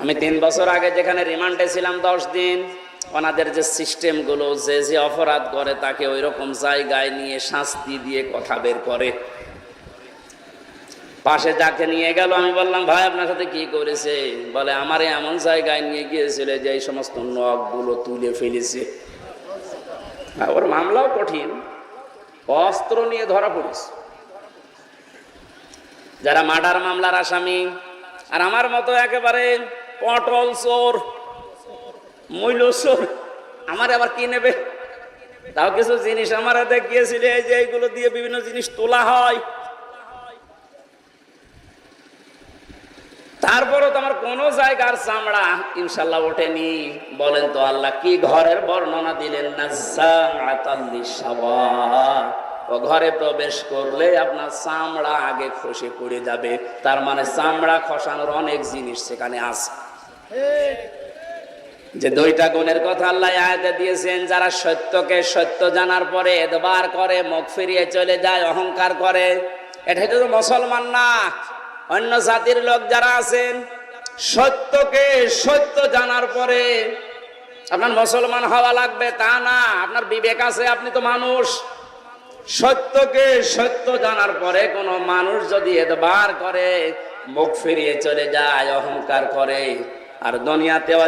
আমি 3 বছর আগে যেখানে রিমান্ডে ছিলাম 10 দিন, ওনাদের যে সিস্টেমগুলো, যে অপরাধ করে তাকে ওই রকম জায়গায় নিয়ে শাস্তি দিয়ে কথা বের করে। পাশে যাকে নিয়ে গেল, আমি বললাম ভাই আপনার সাথে কি করেছে? বলে আমারে এমন জায়গায় নিয়ে গিয়েছিল যে এই সমস্ত নখগুলো তুলে ফেলেছে। ওর মামলাও কঠিন, অস্ত্র নিয়ে ধরা পড়েছে। যারা মার্ডার মামলার আসামি আর আমার মতো একেবারে পটল চোর, মূল্য চোর, আমার আবার কি নেবে? তাও কিছু জিনিস আমার দেখিয়েছিল, এই যে এইগুলো দিয়ে বিভিন্ন জিনিস তোলা হয়। তারপরও তো আমার কোন জায়গার চামড়া ইনশাল্লাহ ওঠেনি। বলেন তো আল্লাহ কি ঘরের বর্ণনা দিলেন না? ও ঘরে প্রবেশ করলে আপনার চামড়া আগে খসে পড়ে যাবে। তার মানে চামড়া খসানোর অনেক জিনিস সেখানে আছে। যে 2টা গুণের কথা আল্লাহ আয়াতে দিয়েছেন, যারা সত্যকে সত্য জানার পরে এতবার করে, মুখ ফিরিয়ে চলে যায়, অহংকার করে, এটাই তো মুসলমান না। অন্য জাতির লোক যারা আছেন, সত্যকে সত্য জানার পরে আপনার মুসলমান হওয়া লাগবে তা না। আপনার বিবেক আছে, আপনি তো মানুষ। সত্যকে সত্য জানার পরে কোন মানুষ যদি এতবার করে, মুখ ফিরিয়ে চলে যায়, অহংকার করে, আর দুনিয়াতেও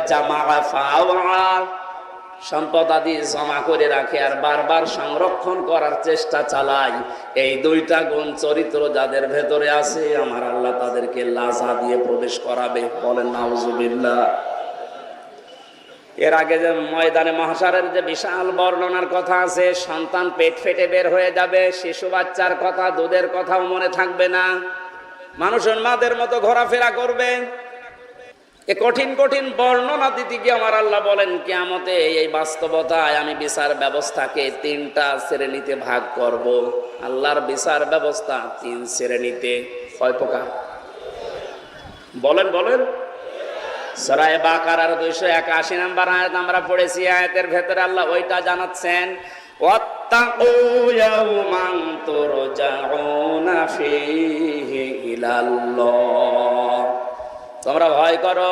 সম্পদ আদি জমা করে রাখে আর বারবার সংরক্ষণ করার চেষ্টা চালায়, এই 2টা গুণ চরিত্র যাদের ভেতরে আছে, আমার আল্লাহ তাদেরকে লাজা দিয়ে প্রবেশ করাবে। বলেন নাউজুবিল্লাহ। এর আগে যে ময়দানে মহাশারের যে বিশাল বর্ণনার কথা আছে, সন্তান পেট ফেটে বের হয়ে যাবে, শিশু বাচ্চার কথা, দুধের কথাও মনে থাকবে না, মানুষ উন্মাদের মতো ঘোরাফেরা করবে। এ কঠিন কঠিন বর্ণনা দিতে গিয়ে আমার আল্লাহ বলেন কিয়ামতে এই বাস্তবতায় আমি বিচার ব্যবস্থাকে 3টা শ্রেণীতে ভাগ করব। আল্লাহর বিচার ব্যবস্থা 3 শ্রেণীতে। কয় প্রকার? বলেন বলেন। সূরা বাকারার 281 নম্বর আয়াত আমরা পড়েছি। আয়াতের ভেতরে আল্লাহ ওইটা জানাচ্ছেন, ওয়াত্তাকু ইয়াওমান তুরজাউনা ফীহি ইলাল্লাহ। তোমরা ভয় করো।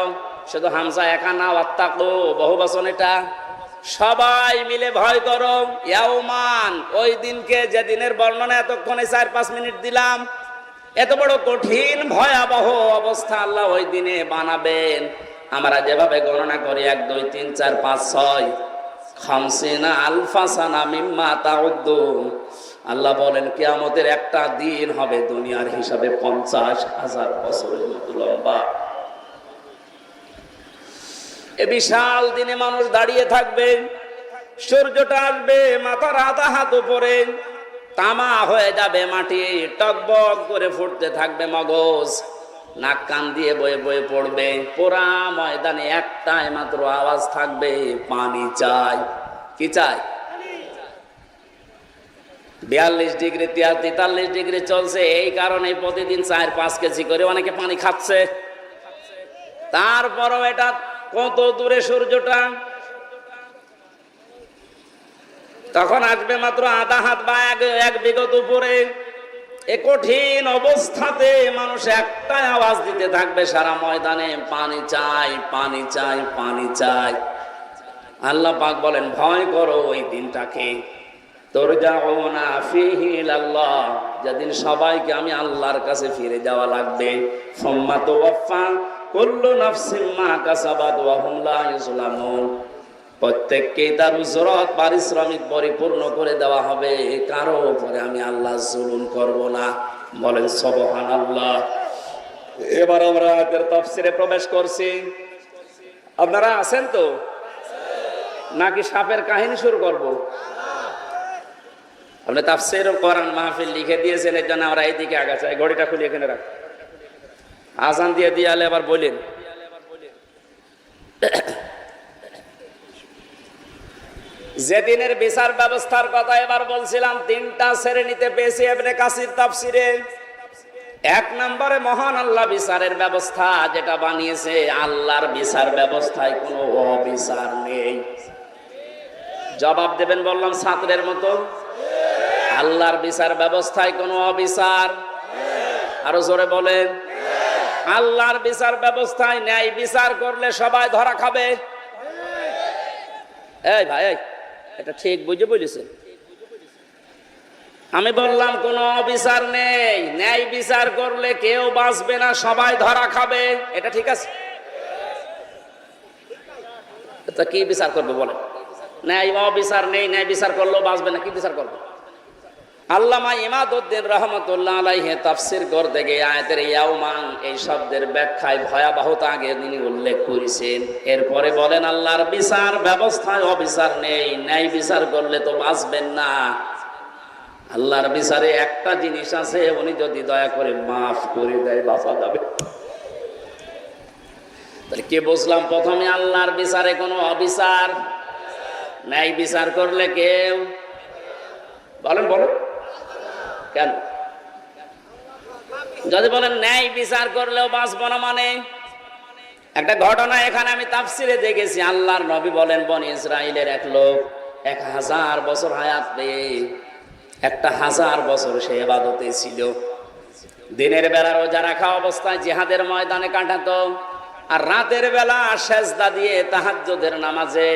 শুধু হামজা একা না, ওয়াত্তাকু বহুবচন, এটা সবাই মিলে ভয় করো। ইয়াওমান, ওই দিনকে, যে দিনের বর্ণনা এতক্ষণে 4-5 মিনিট দিলাম। এত বড় কঠিন ভয়াবহ অবস্থা আল্লাহ ওই দিনে বানাবেন। আমরা যেভাবে গণনা করি 1 2 3 4 5 6 50 আলফা সানা মিম্মা তাউদ্দুন, আল্লাহ বলেন কিয়ামতের একটা দিন হবে দুনিয়ার হিসাবে 50,000 বছরের মতো লম্বা। এ বিশাল দিনে মানুষ দাঁড়িয়ে থাকবে, সূর্যটা আসবে মাথার আধা হাত উপরে, তামা হয়ে যাবে মাটি, টকবক করে ফুটতে থাকবে মগজ, নাক কান দিয়ে বয়ে বয়ে পড়বে। পুরা ময়দানে একটাই মাত্র আওয়াজ থাকবে, পানি চাই। কি চাই? 42 ডিগ্রি 43 ডিগ্রি চলছে, এই কারণে প্রতিদিন 4-5 কেজি করে অনেকে পানি খাচ্ছে। তারপরও এটা কত দূরে সূর্যটা, তখন আসবে মাত্র আধা হাত বা 1 বিঘত উপরে। এ কঠিন অবস্থাতে মানুষ একটাই আওয়াজ দিতে থাকবে সারা ময়দানে, পানি চাই, পানি চাই, পানি চাই। আল্লাহ পাক বলেন ভয় করো ওই দিনটাকে, তুরজাউনা ফীহি ইলাল্লাহ, যেদিন সবাইকে আমি আল্লাহর কাছে ফিরে যাওয়া লাগবে। সুম্মা তুওয়াফা কুল্লু নাফসিন মা কাসাবাত ওয়া হুম লা ইউজলামুন, প্রত্যেককে তার উজরত পারিশ্রমিক পরিপূর্ণ করে দেওয়া হবে, কারো উপরে আমি আল্লাহ জুলুম করব না। বলেন সুবহানাল্লাহ। এবার আমরা আয়াতের তাফসীরে প্রবেশ করছি। আপনারা আছেন তো নাকি সাপের কাহিনী শুরু করব? আপনি তাফসীর কোরআন মাহফিল লিখে দিয়েছেন, এর জন্য আমরা এইদিকে আগাচ্ছি। ঘড়িটা খুলে এখানে রাখ, আজান দিয়ে দিয়ালে আবার বলেন। যেদিনের বিচার ব্যবস্থার কথা এবার বলছিলাম, 3টা শ্রেণীতে পেয়েছি ইবনে কাসির তাফসীরে। 1 নম্বরে মহান আল্লাহ বিচারের ব্যবস্থা যেটা বানিয়েছে, আল্লাহর বিচার ব্যবস্থায় কোনো অবিচার নেই। জবাব দেবেন বললাম ছাত্রের মতো, আল্লাহর বিচার ব্যবস্থায় কোনো অবিচার। আরো জোরে বলেন। আল্লাহর বিচার ব্যবস্থায় ন্যায় বিচার করলে সবাই ধরা খাবে। এই ভাই, এটা ঠিক বুঝে বলেছেন? আমি বললাম কোন অবিচার নেই, ন্যায় বিচার করলে কেউ বাঁচবে না, সবাই ধরা খাবে। এটা ঠিক আছে? তা কি বিচার করবে বলেন? ন্যায় অবিচার নেই, ন্যায় বিচার করলেও বাঁচবে না, কি বিচার করবে? আল্লামা ইমাদউদ্দিন রহমতুল্লাহ আলাইহি তাফসীর করতে গিয়ে আয়াতের ইয়াউমান এই শব্দের ব্যাখ্যায় ভয়াবহতা আগে তিনি উল্লেখ করেছেন। এরপরে বলেন আল্লাহর বিচার ব্যবস্থায় অবিচার নেই, ন্যায় বিচার করলে তো বাঁচবেন না। আল্লাহর বিচারে একটা জিনিস আছে, উনি যদি দয়া করে মাফ করে দেয় বাঁচা যাবে। তাহলে কি বুঝলাম? প্রথমে আল্লাহর বিচারে কোনো অবিচার, ন্যায় বিচার করলে কেউ বলেন বলেন কেন? যদি বলেন ন্যায় বিচার করলেও বাঁচবো না, মানে একটা ঘটনা এখানে আমি তাফসিরে দেখেছি। আল্লাহর নবী বলেন বনি ইসরাইলের এক লোক 1000 বছর হায়াত পেয়ে 1000 বছর সে ইবাদতে ছিল। দিনের বেলা রোজা রাখা অবস্থায় জিহাদের ময়দানে কাটাতো, আর রাতের বেলা সেজদা দিয়ে তাহাজ্জুদের নামাজে।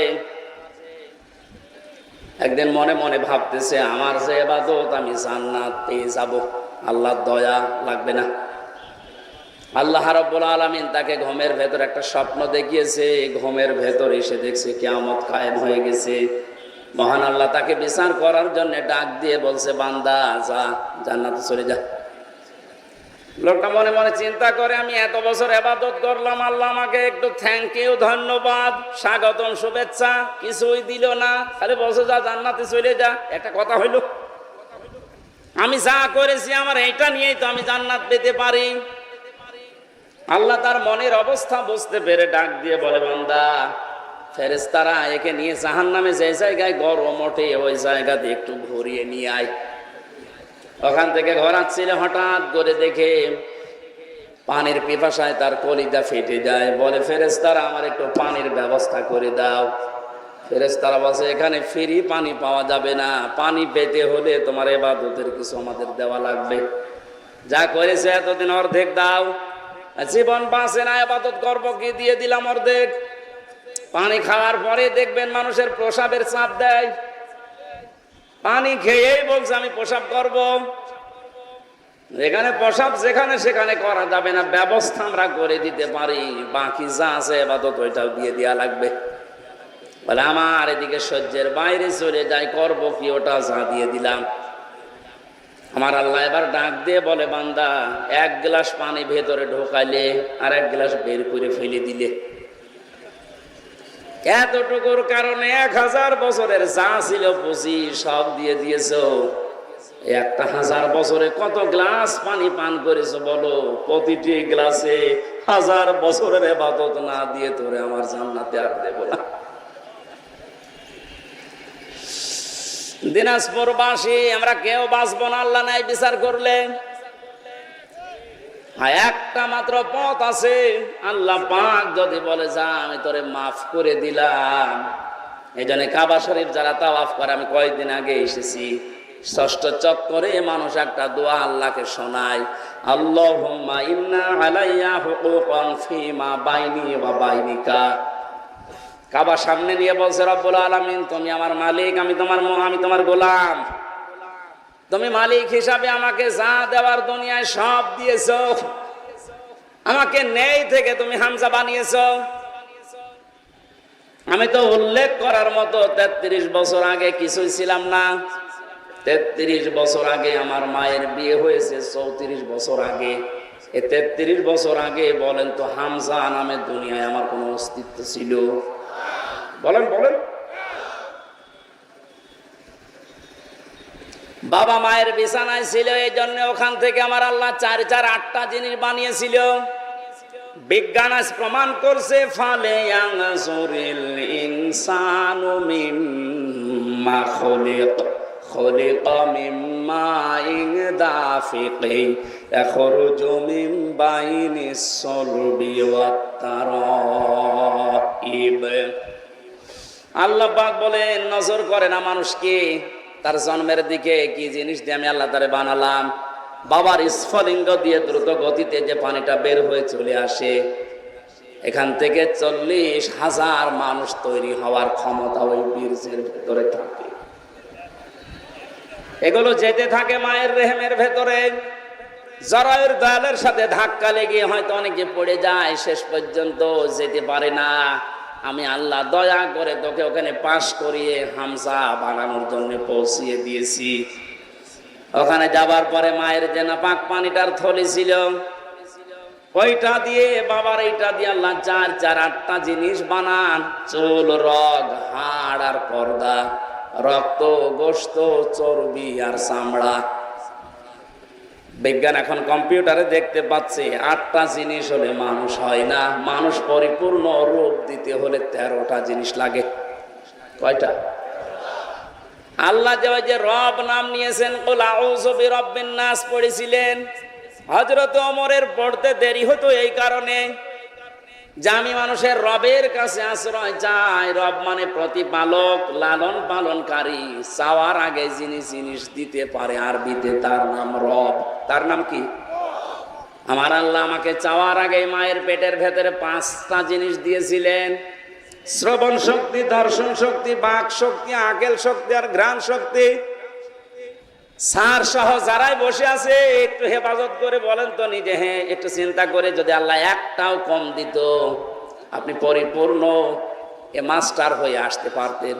একদিন মনে মনে ভাবতেছে, আমার যে ইবাদত, আমি জান্নাত পেয়ে যাব, আল্লাহর দয়া লাগবে না। আল্লাহ রাব্বুল আলামিন তাকে ঘুমের ভেতর একটা স্বপ্ন দেখিয়েছে। ঘুমের ভেতর এসে দেখছে কিয়ামত কায়েম হয়ে গেছে। মহান আল্লাহ তাকে বিচার করার জন্য ডাক দিয়ে বলছে, বান্দা যা, জান্নাতে চলে যা। লোকটা মনে মনে চিন্তা করে, আমি এত বছর ইবাদত করলাম, আল্লাহ আমাকে একটু থ্যাংক ইউ, ধন্যবাদ, স্বাগতম, শুভেচ্ছা কিছুই দিল না, খালি বলছে যা জান্নাতে চলে যা। একটা কথা হইল? আমি যা করেছি আমার এইটা নিয়েই তো আমি জান্নাত পেতে পারি। আল্লাহ তার মনের অবস্থা বুঝতে পেরে ডাক দিয়ে বলে, বান্দা, ফেরেশতারা একে নিয়ে জাহান্নামে যে জায়গায় গরম ওঠে ওই জায়গাতে একটু ঘুরিয়ে নিয়ে আয়। ওখান থেকে ঘোরাচ্ছিল, হঠাৎ করে দেখে পানির পিপাসায় তার কলিজা ফেটে যায়। বলে, ফেরেশতারা আমার একটু পানির ব্যবস্থা করে দাও। ফেরেশতারা বলছে, এখানে ফ্রি পানি পাওয়া যাবে না, পানি পেতে হলে তোমার ইবাদতের কিছু আমাদের দেওয়া লাগবে। যা করেছে এতদিন অর্ধেক দাও। জীবন বাঁচে না, ইবাদত করবো কি, দিয়ে দিলাম অর্ধেক। পানি খাওয়ার পরে দেখবেন মানুষের প্রসাবের চাপ দেয়। পানি খেয়েই বলছে আমি প্রসাব করব। এখানে প্রসাব যেখানে সেখানে করা যাবে না, ব্যবস্থা আমরা করে দিতে পারি, বাকি যা আছে ইবাদত ওইটাও দিয়ে দেওয়া লাগবে। বলে, আমার এদিকে সহ্যের বাইরে চলে যায়, করব কি, ওটা যা দিয়ে দিলাম। আমার আল্লাহ এবার ডাক দিয়ে বলে, বান্দা, 1 গ্লাস পানি ভেতরে ঢোকাইলে আর 1 গ্লাস বের করে ফেলে দিলে, এতটুকুর কারণে 1000 বছরের যা ছিল পুঁজি সব দিয়ে দিয়েছো। 1000 বছরে কত গ্লাস পানি পান করেছো বলো? প্রতিটি গ্লাসে 1000 বছরের ইবাদত না দিয়ে তোরে আমার জান্নাতে আর দেব না। দিনাজপুরবাসী আমরা কেউ বাঁচবো না আল্লাহ ন্যায় বিচার করলে। একটা মাত্র পথ আছে, আল্লাহ পাক যদি বলে যা আমি তোরে মাফ করে দিলাম। এই জন্য কাবা শরীফ যারা তাওয়াফ করে, আমি কয়েকদিন আগে এসেছি, 6ষ্ঠ চক্করে মানুষ একটা দোয়া আল্লাহকে শোনায়, আল্লাহুম্মা ইন্না আলাইয়া হুকুকান ফীমা বাইনি ওয়া বাইনিকা। কাবা সামনে নিয়ে বলছে, রব্বুল আলামিন তুমি আমার মালিক, আমি তোমার গোলাম, তুমি মালিক হিসাবে আমাকে যা দেওয়ার দুনিয়ায় সব দিয়েছো, আমাকে নেই থেকে তুমি হামজা বানিয়েছো। আমি তো উল্লেখ করার মতো 33 বছর আগে কিছুই ছিলাম না। 33 বছর আগে আমার মায়ের বিয়ে হয়েছে, 34 বছর আগে। এই 33 বছর আগে বলেন তো হামজা নামে দুনিয়ায় আমার কোনো অস্তিত্ব ছিল? বলেন বলেন। বাবা মায়ের বিছানায় ছিল, এই জন্য ওখান থেকে আমার আল্লাহ 4 8টা জিনিস বানিয়েছিল। বিজ্ঞান আজ প্রমাণ করছে, ফালে ইয়ানজুরিল ইনসানু মিম্মা খুলিকা মিম্মা দাফিকিন ইয়াখরুজু মিন বাইনিস সলবি ওয়াত তারাইব। আল্লাহ পাক বলেন, নজর করে না মানুষকে, তার জন্মের দিকে কি জিনিস দিয়ে আমি আল্লাহ তারে বানালাম। বাবার স্ফলিঙ্গ দিয়ে দ্রুত গতিতে যে পানিটা বের হয়ে চলে আসে, এখান থেকে 40,000 মানুষ তৈরি হওয়ার ক্ষমতা ওই বীর্যের ভেতরে থাকে। এগুলো যেতে থাকে মায়ের রেহেমের ভেতরে। জরায়ুর দয়ালের সাথে ধাক্কা লেগে হয়তো অনেকে পড়ে যায়, শেষ পর্যন্ত যেতে পারে না। আমি আল্লাহ দয়া করে তোকে ওখানে পাশ করিয়ে হামজা বানানোর জন্য পৌঁছিয়ে দিয়েছি। ওখানে যাবার পরে মায়ের যে নাপাক পানিটার থলি ছিল, ওইটা দিয়ে বাবার এইটা দিয়ে আল্লাহ 8টা জিনিস বানান। চুল, রগ, হাড় আর পর্দা, রক্ত, গোশত, চর্বি আর চামড়া। বিজ্ঞান এখন কম্পিউটারে দেখতে পাচ্ছে 8টা জিনিস হলে মানুষ হয় না। মানুষ পরিপূর্ণ রূপ দিতে হলে 13টা জিনিস লাগে। কয়টা? আল্লাহ যে রব নাম নিয়েছেন, কুল আউযু বিরাব্বিন নাস পড়েছিলেন, হযরত ওমরের পড়তে দেরি হতো এই কারণে যে আমি মানুষের রবের কাছে আশ্রয় চাই। রব মানে প্রতিপালক, লালন পালনকারী। চাওয়ার আগে যিনি জিনিস দিতে পারে, আরবিতে তার নাম রব। তার নাম কি? আমার আল্লাহ আমাকে চাওয়ার আগে মায়ের পেটের ভেতরে 5টা জিনিস দিয়েছিলেন: শ্রবণ শক্তি, দর্শন শক্তি, বাক শক্তি, আকেল শক্তি আর ঘ্রাণ শক্তি। সার সহ যারাই বসে আছে একটু হেফাজত করে বলেন তো নিজে, হ্যাঁ একটু চিন্তা করে, যদি আল্লাহ একটাও কম দিত আপনি পরিপূর্ণ মাস্টার হয়ে আসতে পারতেন।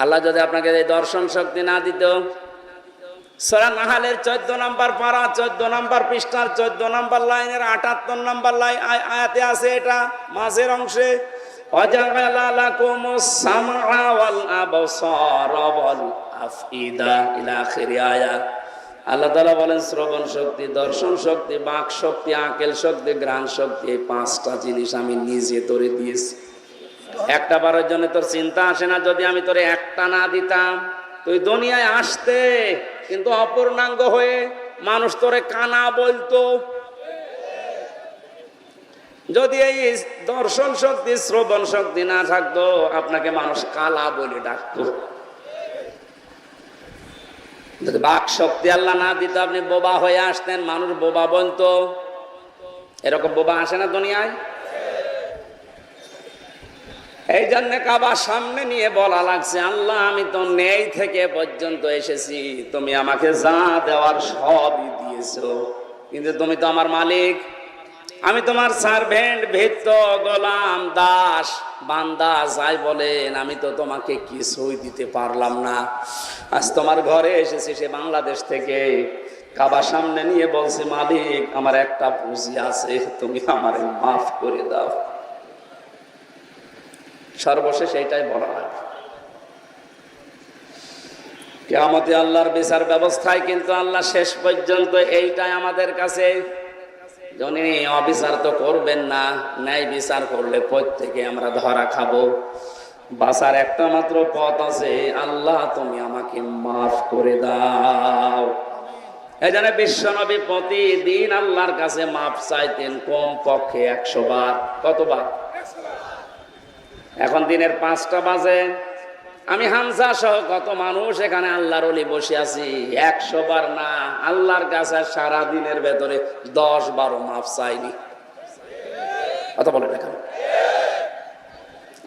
আল্লাহ যদি আপনাকে এই দর্শন শক্তি না দিত, সূরা নাহালের 14 নম্বর পারা 14 নম্বর পৃষ্ঠার 14 নম্বর লাইনের 78 নম্বর লাইন আয়াতে আছে, এটা মাঝের অংশে, ওয়াজআলা লাকুমুস সামআ ওয়াল আবসারা ওয়াল আফইদা ইলা আখিরি আয়াত। আল্লাহ তাআলা বলেন শ্রবণ শক্তি, দর্শন শক্তি, বাক শক্তি, আকেল শক্তি, ঘ্রাণ শক্তি, এই 5টা জিনিস আমি নিজে তোরে দিয়েছি। একটা বারের জন্য তোর চিন্তা আসে না যদি আমি তোরে একটা না দিতাম? তুই দুনিয়ায় আসতে কিন্তু অপূর্ণাঙ্গ হয়ে, মানুষ তোরে কানা বলতো। যদি এই দর্শন শক্তি, শ্রবণ শক্তি না থাকতো, আপনাকে মানুষ কালা বলে ডাকতো। যদি বাক শক্তি আল্লাহ না দিত, আপনি বোবা হয়ে আসতেন, মানুষ বোবা বলতো। এরকম বোবা আসে না দুনিয়ায়? এই জন্য কাবার সামনে নিয়ে বলা লাগছে, আল্লাহ আমি তো নেই থেকে পর্যন্ত এসেছি, তুমি আমাকে যা দেওয়ার সবই দিয়েছো, কিন্তু তুমি তো আমার মালিক, আমি তোমার সার্ভেন্ট, ভৃত্য, গোলাম, দাস, বান্দা যাই বলেন, আমি তো তোমাকে কিছুই দিতে পারলাম না। আজ তোমার ঘরে এসেছি সে বাংলাদেশ থেকে, কাবার সামনে নিয়ে বলছে, মালিক আমার একটা পুঁজি আছে, তুমি আমারে মাফ করে দাও। সর্বশেষ এইটাই বলা হয়। কিয়ামতে আল্লাহর বিচার ব্যবস্থায় কিন্তু আল্লাহ শেষ পর্যন্ত এইটাই আমাদের কাছে, যিনি অবিচার তো করবেন না, ন্যায় বিচার করলে প্রত্যেকে আমরা ধরা খাবো। বাঁচার একটা মাত্র পথ আছে, আল্লাহ তুমি আমাকে মাফ করে দাও। এই জন্য বিশ্বনবী প্রতিদিন আল্লাহর কাছে মাফ চাইতেন কম পক্ষে 100 বার। কতবার? এখন দিনের 5টা বাজে, আমি হামজা সহ কত মানুষ এখানে আল্লাহর ওলি বসে আছি, 100 বার না, আল্লাহর কাছে সারা দিনের ভেতরে 10-12 মাফ চাইনি। কথা বলে দেখেন,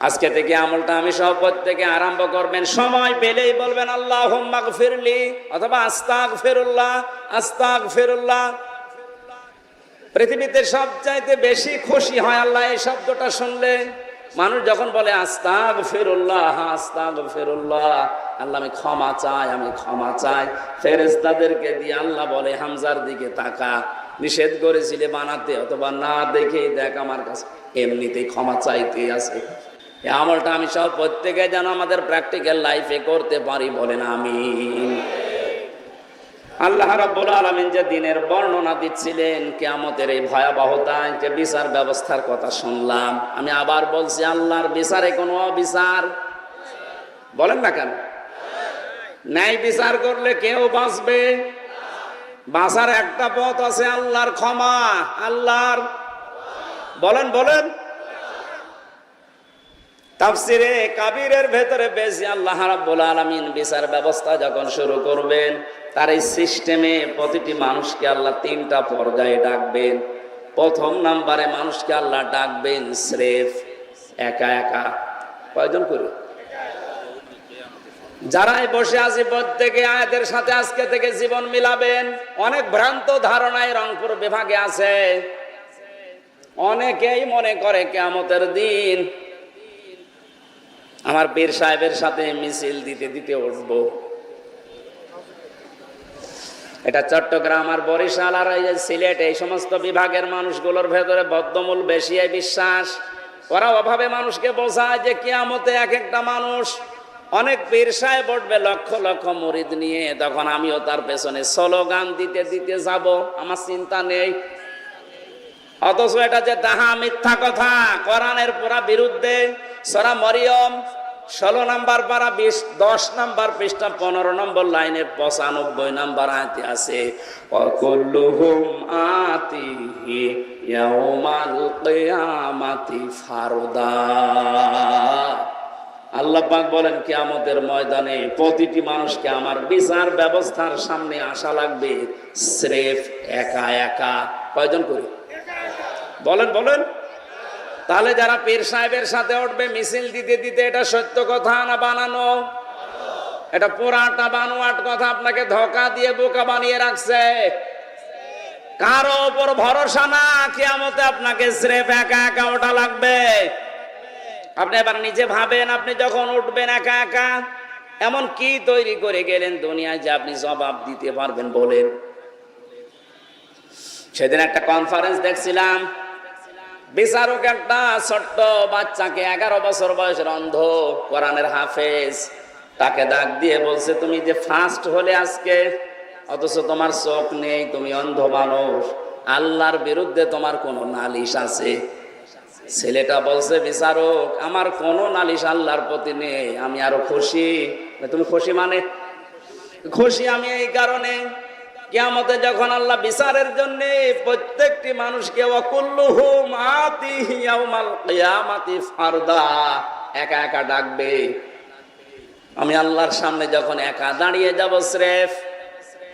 আজকে থেকে আমলটা আমি সহ প্রত্যেকে আরম্ভ করবেন। সময় পেলেই বলবেন আল্লাহুম্মা গফিরলি অথবা আস্তাগফিরুল্লাহ, আস্তাগফিরুল্লাহ। পৃথিবীতে সবচাইতে বেশি খুশি হয় আল্লাহ এই শব্দটা শুনলে। মানুষ যখন বলে আস্তাগফিরুল্লাহ, আস্তাগফিরুল্লাহ, আল্লাহ আমি ক্ষমা চাই, আমি ক্ষমা চাই, ফেরেশতাদেরকে দিয়ে আল্লাহ বলে হামজার দিকে তাকা, নিষেধ করেছিলে বানাতে, অথবা না দেখেই দেখ আমার কাছে এমনিতেই ক্ষমা চাইতে আছে। এই আমলটা আমি সব প্রত্যেকে যেন আমাদের প্র্যাকটিক্যাল লাইফে করতে পারি, বলেন আমিন। আল্লাহ রাব্বুল আলামিন যে দিনের বর্ণনা দিচ্ছিলেন, কিয়ামতের এই ভয়াবহতায় যে বিচার ব্যবস্থার কথা শুনলাম, আমি আবার বলছি, আল্লাহর বিচারে কোনো অবিচার বলেন না কেন? ন্যায় বিচার করলে কেউ বাঁচবে? বাঁচার একটা পথ আছে, আল্লাহর ক্ষমা। আল্লাহর বলেন বলেন তাফসিরে কাবিরের ভেতরে বেশি আল্লাহ রাব্বুল আলামিন বিচার ব্যবস্থা যখন শুরু করবেন, তার এই সিস্টেমে প্রতিটি মানুষকে আল্লাহ 3টা পর্যায়ে ডাকবেন। প্রথম নাম্বারে মানুষকে আল্লাহ ডাকবেন স্রেফ একা একা। কয়জন করে? যারাই বসে আছে প্রত্যেকে আয়াতের সাথে আজকে থেকে জীবন মিলাবেন। অনেক ভ্রান্ত ধারণায় রংপুর বিভাগে আছে। অনেকেই মনে করে কিয়ামতের দিন আমার পীর সাহেবের সাথে মিছিল দিতে দিতে উঠবো। এটা চট্টগ্রাম আর বরিশাল আর এই যে সিলেট, এই সমস্ত বিভাগের মানুষগুলোর ভেতরে বদ্ধমূল বেশি বিশ্বাস। ওরা অভাবে মানুষকে বোঝায় যে কিয়ামতে এক একটা মানুষ, অনেক পীর সাহেব উঠবে লক্ষ লক্ষ মুরিদ নিয়ে, তখন আমিও তার পেছনে স্লোগান দিতে দিতে যাব, আমার চিন্তা নেই। অথচ এটা যে ডাহা মিথ্যা কথা, কোরআনের পুরা বিরুদ্ধে। সূরা মরিয়ম 16 নম্বর পারা 10 নম্বর পৃষ্ঠা 15 নম্বর লাইনে 95 নম্বর আয়াতে আছে, ওয়াকুল্লুহুম আতিহি ইয়াউমাল কিয়ামাতি ফারদা। আল্লাহ পাক বলেন কিয়ামতের ময়দানে প্রতিটি মানুষকে আমার বিচার ব্যবস্থার সামনে আসা লাগবে স্রেফ একা একা। কয়জন করে? বলেন বলেন। তাহলে যারা পীর সাহেবের সাথে উঠবে মিছিল দিতে দিতে, এটা সত্য কথা না বানানো? এটা পুরাটা বানোয়াট কথা, আপনাকে ধোঁকা দিয়ে বোকা বানিয়ে রাখছে। কারো উপর ভরসা না, কিয়ামতে আপনাকে স্রেফ একা একা ওঠা লাগবে। আপনি এবার নিজে ভাবেন, আপনি যখন উঠবেন একা একা, এমন কি তৈরি করে গেলেন দুনিয়ায় যে আপনি জবাব দিতে পারবেন? বলেন। সেদিন একটা কনফারেন্স দেখছিলাম, বিচারক একটা ছোট্ট বাচ্চাকে, 11 বছর বয়সের অন্ধ কোরআনের হাফেজ, তাকে ডাক দিয়ে বলছে, তুমি যে ফার্স্ট হলে আজকে, অথচ তোমার চোখ নেই, তুমি অন্ধ মানুষ, আল্লাহর বিরুদ্ধে তোমার কোনো নালিশ আছে? ছেলেটা বলছে, বিচারক আমার কোনো নালিশ আল্লাহর প্রতি নেই, আমি আরো খুশি। তুমি খুশি মানে? খুশি আমি এই কারণে, কিয়ামতে যখন আল্লাহ বিচারের জন্য প্রত্যেকটি মানুষকে ওয়াকুল্লুহুম আতিহি ইয়াউমাল কিয়ামাতি ফারদা একা একা ডাকবে, আমি আল্লাহর সামনে যখন একা দাঁড়িয়ে যাব স্রেফ,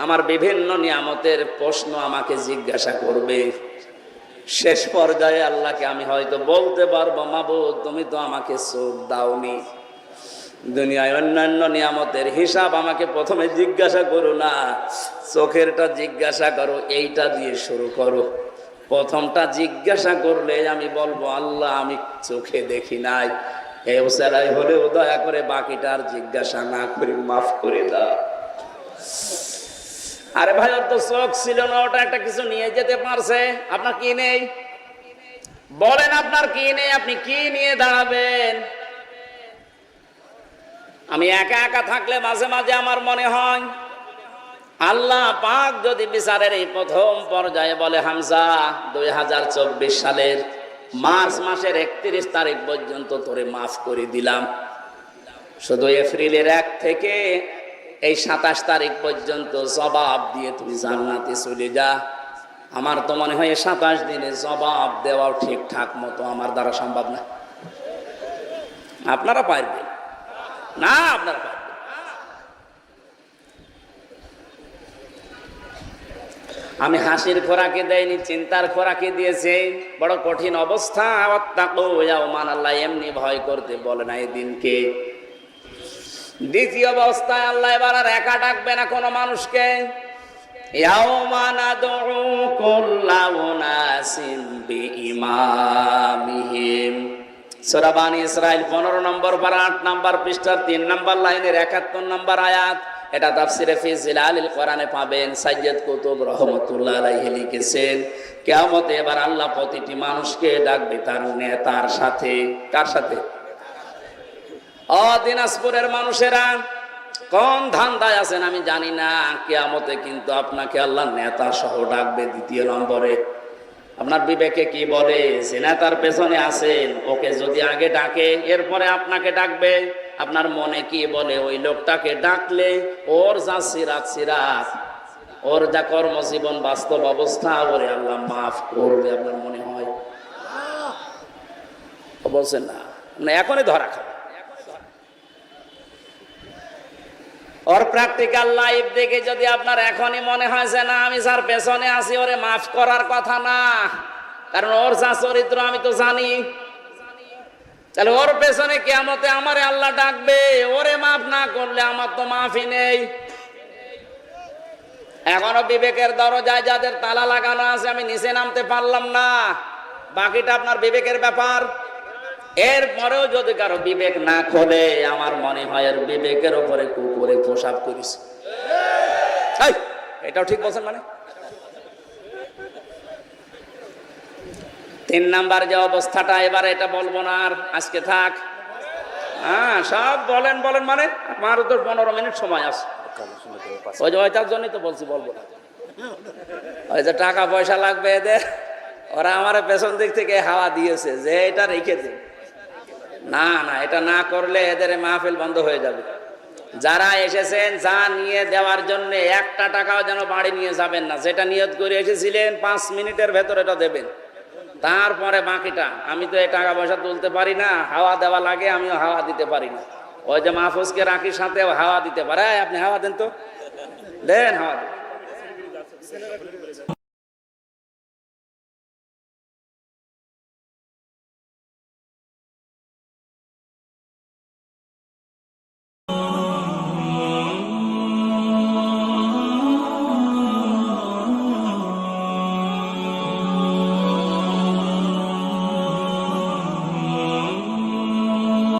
আমার বিভিন্ন নিয়ামতের প্রশ্ন আমাকে জিজ্ঞাসা করবে। শেষ পর্যায়ে আল্লাহকে আমি হয়তো বলতে পারবো, মাবুদ তুমি তো আমাকে চোখ দাওনি, দুনিয়ায় অন্যান্য নিয়ামতের হিসাব আমাকে প্রথমে জিজ্ঞাসা করো না, চোখেরটা জিজ্ঞাসা করো, এইটা দিয়ে শুরু করো। প্রথমটা জিজ্ঞাসা করলে আমি বলবো, আল্লাহ আমি চোখে দেখি নাই, এই ওসিলাই হলেও দয়া করে বাকিটা আর জিজ্ঞাসা না করি, মাফ করে দাও। আরে ভাই, ওর তো চোখ ছিল না, ওটা একটা কিছু নিয়ে যেতে পারছে, আপনার কি নেই? বলেন আপনার কি নেই? আপনি কি নিয়ে দাঁড়াবেন? আমি একা একা থাকলে মাঝে মাঝে আমার মনে হয়, আল্লাহ পাক যদি বিচারের এই প্রথম পর্যায়ে বলে, হামজা 2024 সালের মার্চ মাসের 31 তারিখ পর্যন্ত তোরে মাফ করে দিলাম, শুধু এপ্রিলের 1 থেকে এই 27 তারিখ পর্যন্ত জবাব দিয়ে তুমি জান্নাতে চলে যা। আমার তো মনে হয় 27 দিনে জবাব দেওয়াও ঠিকঠাক মতো আমার দ্বারা সম্ভব না। আপনারা পারবেন না? আপনারা পারবেন। আমি হাসির খোরাকে দেয়নি, চিন্তার খোরাকে দিয়েছে। বড় কঠিন অবস্থা। আল্লাহ এমনি ভয় করতে বলে না এই দিনকে। দ্বিতীয় অবস্থায় আল্লাহ এবার আর একা ডাকবে না কোনো মানুষকে। সূরা বানী ইসরাইল 15 নম্বর পারা 8 নম্বর পৃষ্ঠার 3 নম্বর লাইনের 71 নম্বর আয়াত। এটা তাফসিরে ফি জিলালিল কোরআনে পাবেন। সাইয়্যিদ কুতুব রাহমাতুল্লাহ আলাইহি লিখেছেন, কিয়ামতে এবার আল্লাহ প্রতিটি মানুষকে ডাকবে তার নেতার সাথে। কার সাথে? দিনাজপুরের মানুষেরা কোন ধান্দায় আছেন আমি জানি না, কিয়ামতে কিন্তু আপনাকে আল্লাহ নেতা সহ ডাকবে দ্বিতীয় নম্বরে। আপনার বিবেকে কি বলে? যে নেতার পেছনে আছেন, ওকে যদি আগে ডাকে এরপরে আপনাকে ডাকবে, আপনার মনে কি বলে? ওই লোকটাকে ডাকলে ওর যা সিরাত, ওর যা কর্মজীবন বাস্তব অবস্থা, ওরে আল্লাহ মাফ করবে আপনার মনে হয়? বলছেন না? না এখনই ধরা খাবে। ওর প্র্যাকটিক্যাল লাইফ দেখে যদি আপনার এখনই মনে হয় যে না আমি যার পেছনে আছি ওরে মাফ করার কথা না, কারণ ওর যা চরিত্র আমি তো জানি, তাহলে ওর পেছনে কিয়ামতে আমারে আল্লাহ ডাকবে, ওরে মাফ না করলে আমার তো মাফই নেই। এখনো বিবেকের দরজায় যাদের তালা লাগানো আছে আমি নিচে নামতে পারলাম না, বাকিটা আপনার বিবেকের ব্যাপার। এরপরেও যদি কারো বিবেক না খোলে, আমার মনে হয় এর বিবেকের উপরে কুকুরে প্রসাব করেছে। এটাও ঠিক বলছেন মানে। 3 নাম্বার যে অবস্থাটা, এবার এটা বলবো না আর, আজকে থাক। হ্যাঁ সব বলেন বলেন মানে, আমারও তো 15 মিনিট সময় আছে। ওই যে ওইটার জন্যই তো বলছি বলবো না। ওই যে টাকা পয়সা লাগবে এদের, ওরা আমার পেছন দিক থেকে হাওয়া দিয়েছে যে এটা রেখে দিন। না না, এটা না করলে এদের মাহফিল বন্ধ হয়ে যাবে। যারা এসেছেন যা নিয়ে দেওয়ার জন্য একটা টাকাও যেন বাড়ি নিয়ে যাবেন না। যেটা নিয়ত করে এসেছিলেন 5 মিনিটের ভেতর এটা দেবেন, তারপরে বাকিটা। আমি তো এই টাকা পয়সা তুলতে পারি না, হাওয়া দেওয়া লাগে, আমিও হাওয়া দিতে পারি না। ওই যে মাহফুজকে রাখি সাথে হাওয়া দিতে পারে, আপনি হাওয়া দেন তো, দেন হাওয়া দেন।